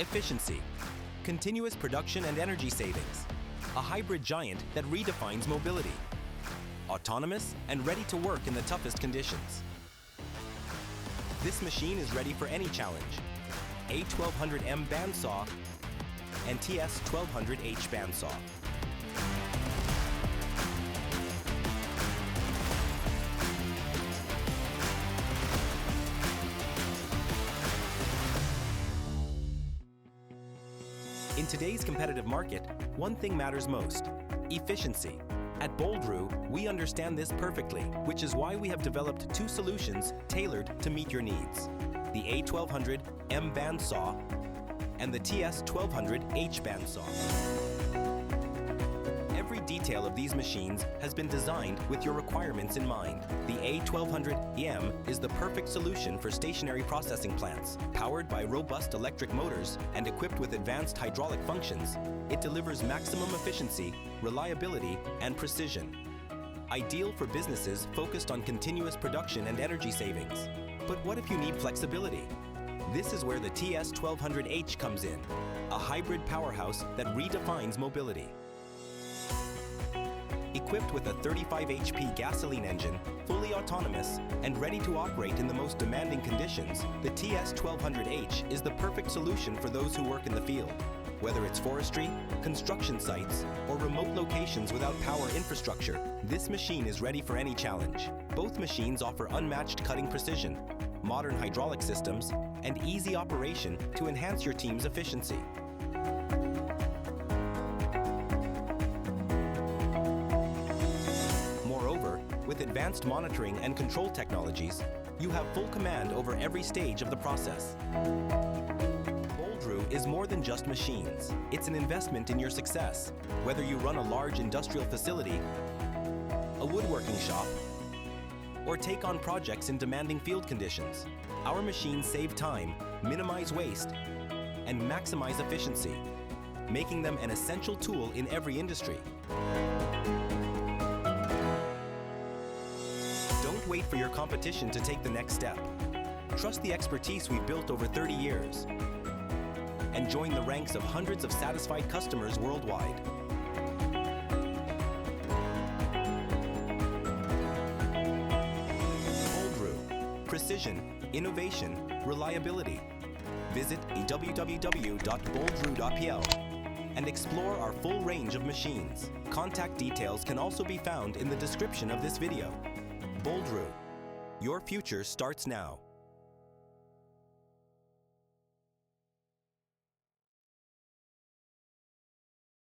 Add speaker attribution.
Speaker 1: Efficiency, continuous production and energy savings, a hybrid giant that redefines mobility, autonomous and ready to work in the toughest conditions. This machine is ready for any challenge. A1200M bandsaw and TS1200H bandsaw. In today's competitive market, one thing matters most: efficiency. At Boldrew, we understand this perfectly, which is why we have developed two solutions tailored to meet your needs: the A1200M bandsaw and the TS1200H bandsaw. Every detail of these machines has been designed with your requirements in mind. The A1200M is the perfect solution for stationary processing plants. Powered by robust electric motors and equipped with advanced hydraulic functions, it delivers maximum efficiency, reliability, and precision. Ideal for businesses focused on continuous production and energy savings. But what if you need flexibility? This is where the TS1200H comes in, a hybrid powerhouse that redefines mobility. Equipped with a 35 HP gasoline engine, fully autonomous, and ready to operate in the most demanding conditions, the TS1200H is the perfect solution for those who work in the field. Whether it's forestry, construction sites, or remote locations without power infrastructure, this machine is ready for any challenge. Both machines offer unmatched cutting precision, modern hydraulic systems, and easy operation to enhance your team's efficiency. With advanced monitoring and control technologies, you have full command over every stage of the process. Boldrew is more than just machines. It's an investment in your success. Whether you run a large industrial facility, a woodworking shop, or take on projects in demanding field conditions, our machines save time, minimize waste, and maximize efficiency, making them an essential tool in every industry. Don't wait for your competition to take the next step. Trust the expertise we've built over 30 years and join the ranks of hundreds of satisfied customers worldwide. Boldrew, precision, innovation, reliability. Visit www.boldrew.pl and explore our full range of machines. Contact details can also be found in the description of this video. Boldrew, your future starts now.